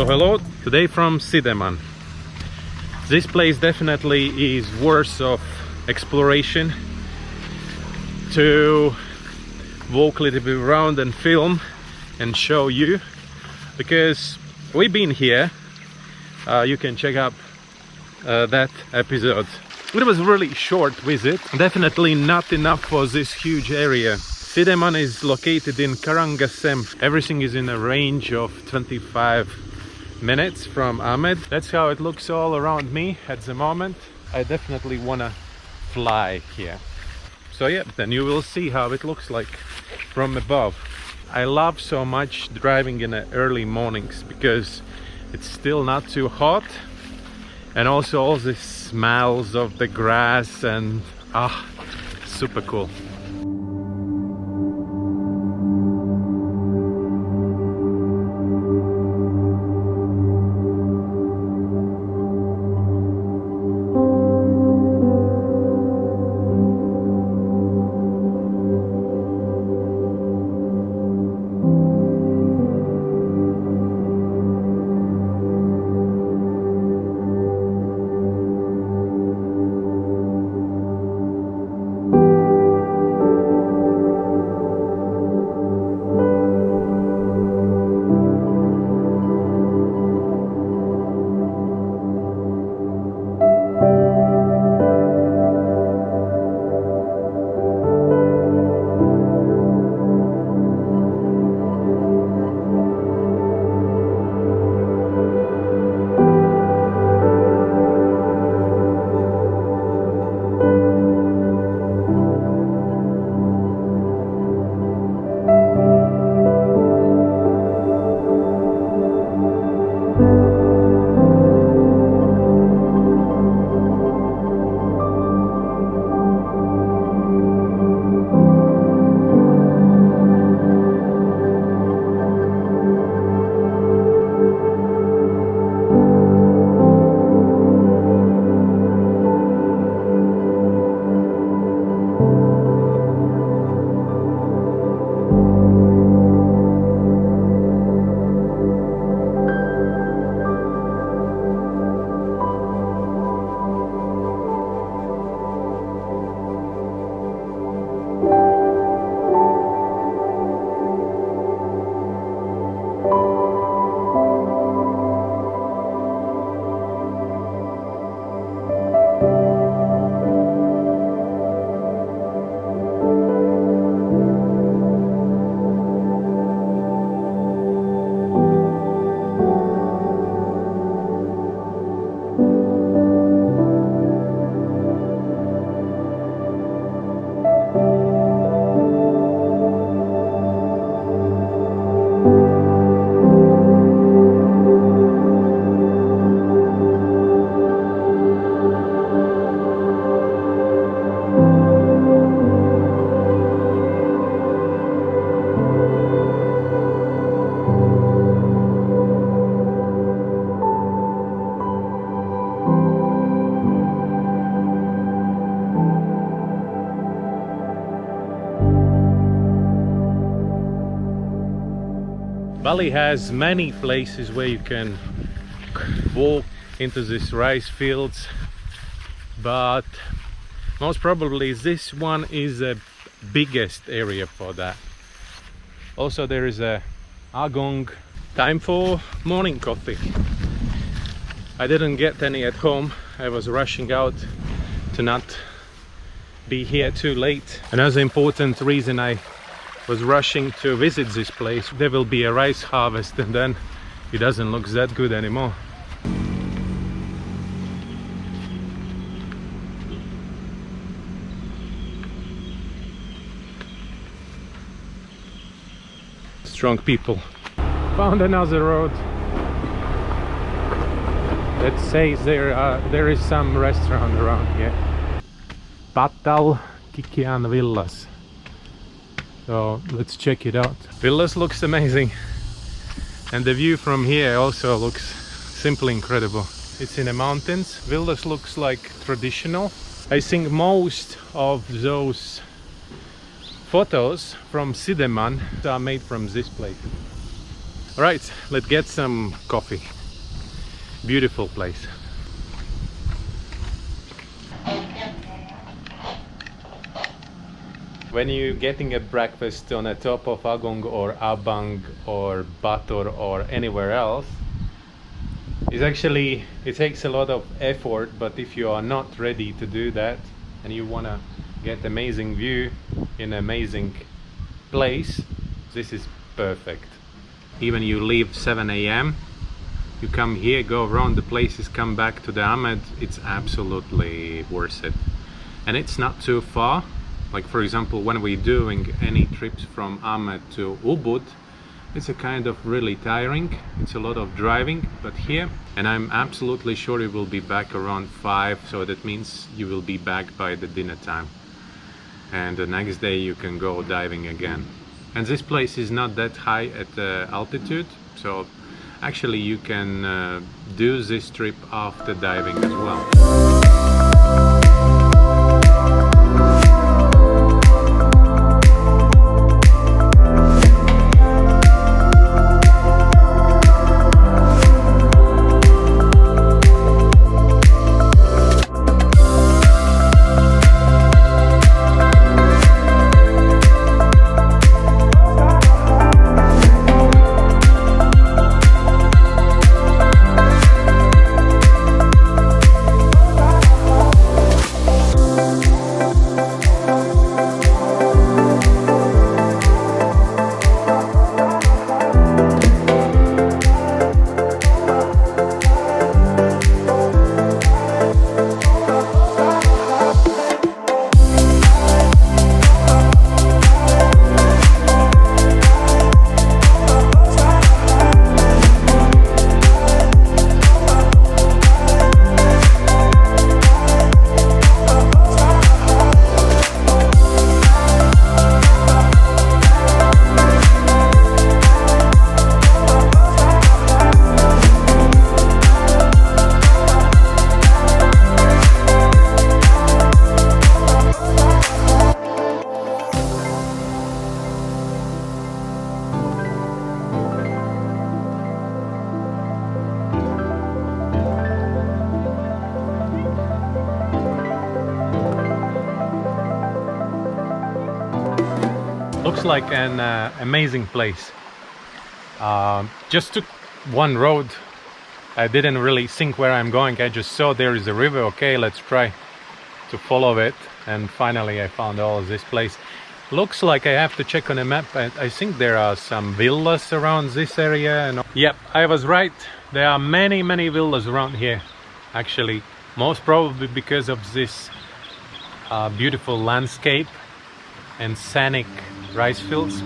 Hello. Today from Sidemen. This place definitely is worth of exploration. To walk a little bit around and film and show you, because we've been here. You can check up that episode. It was a really short visit, definitely not enough for this huge area. Sidemen is located in Karangasem. Everything is in a range of 25 minutes from Ahmed. That's how it looks all around me at the moment. I definitely wanna fly here. So yeah, then you will see how it looks like from above. I love so much driving in the early mornings because it's still not too hot, and also all the smells of the grass and super cool. Bali has many places where you can walk into these rice fields, but most probably this one is the biggest area for that. Also there is a agong. Time for morning coffee. I didn't get any at home. I was rushing out to not be here too late. Another important reason I was rushing to visit this place, there will be a rice harvest and then it doesn't look that good anymore. Strong people. Found another road that says there is some restaurant around here. Patal Kikian Villas. So let's check it out. Villas looks amazing, and the view from here also looks simply incredible. It's in the mountains. Villas looks like traditional. I think most of those photos from Sidemen are made from this place. Right, let's get some coffee. Beautiful place. When you're getting a breakfast on the top of Agong or Abang or Bator or anywhere else, it takes a lot of effort, but if you are not ready to do that and you want to get amazing view in an amazing place, this is perfect. Even you leave 7 a.m, you come here, go around the places, come back to the Ahmed, it's absolutely worth it. And it's not too far. Like for example, when we're doing any trips from Ahmed to Ubud, it's a kind of really tiring, it's a lot of driving, but here, and I'm absolutely sure you will be back around 5, so that means you will be back by the dinner time. And the next day you can go diving again. And this place is not that high at altitude, so actually you can do this trip after diving as well. Looks like an amazing place. Just took one road. I didn't really think where I'm going. I just saw there is a river. Okay, let's try to follow it. And finally I found this place. Looks like I have to check on a map. I think there are some villas around this area. And yep, I was right. There are many villas around here. Actually, most probably because of this beautiful landscape and scenic rice fields.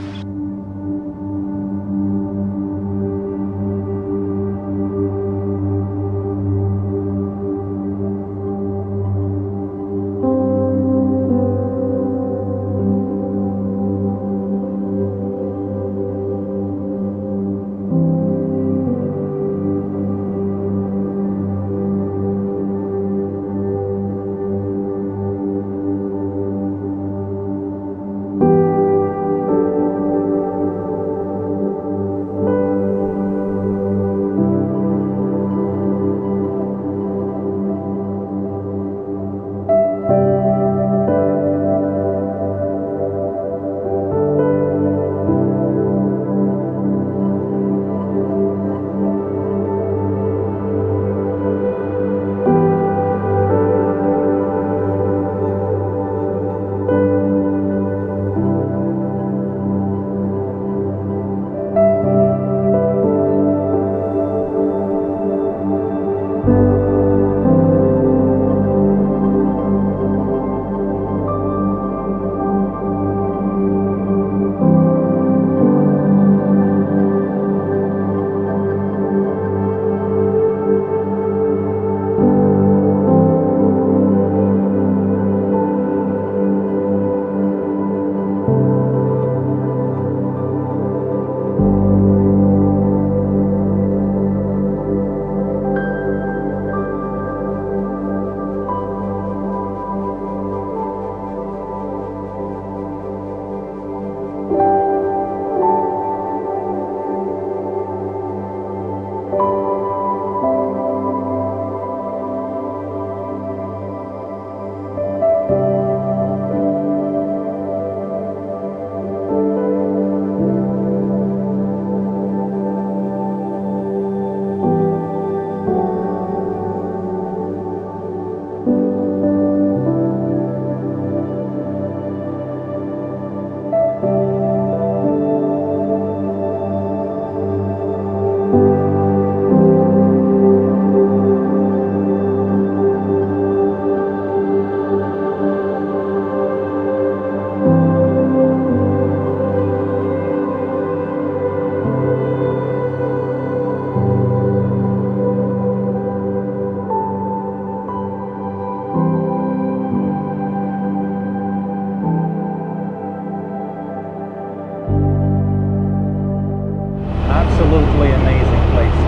absolutely amazing place.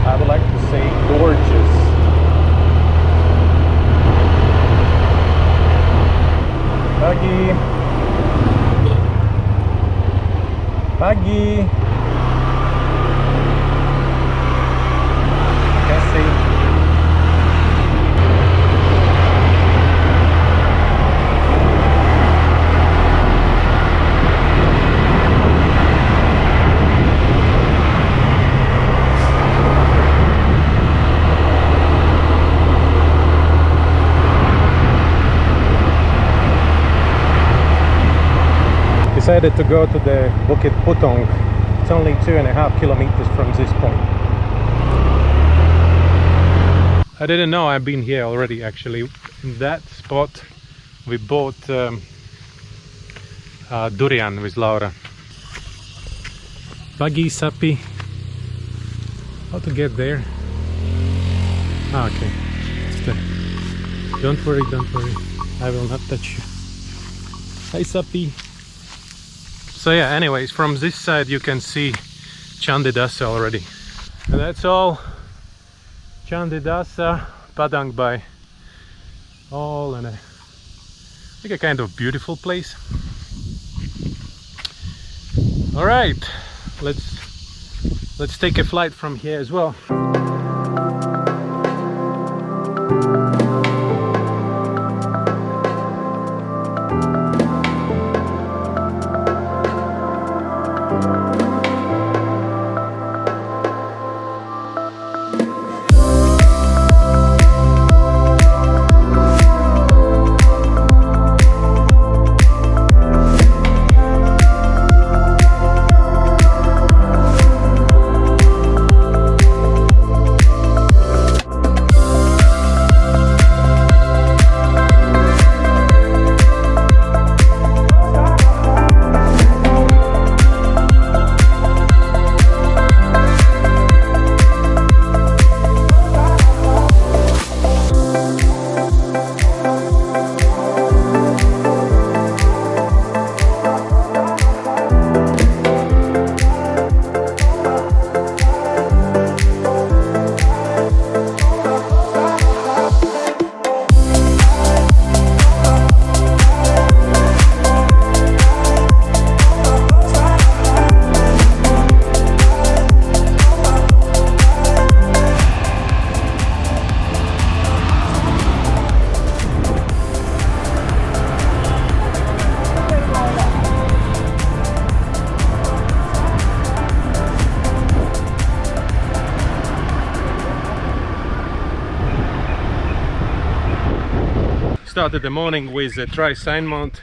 I would like to say gorgeous. Buggy. Buggy. Can't see. Decided to go to the Bukit Putong. It's only 2.5 kilometers from this point. I didn't know I've been here already actually. In that spot we bought durian with Laura. Buggy, Sapi. How to get there? Ah, okay. It's there. Don't worry, don't worry. I will not touch you. Hi, Sapi. So yeah, anyways, from this side you can see Chandidasa already. And that's all. Chandidasa, Padang Bai. All in like a kind of beautiful place. Alright, let's take a flight from here as well. Started the morning with a dry sign mount.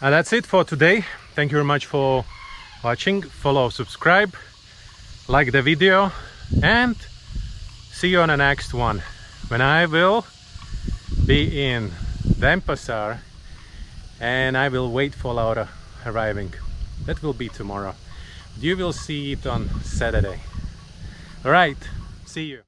And that's it for today. Thank you very much for watching. Follow, subscribe, like the video, and see you on the next one when I will be in Denpasar and I will wait for Laura arriving. That will be tomorrow. You will see it on Saturday. All right, see you.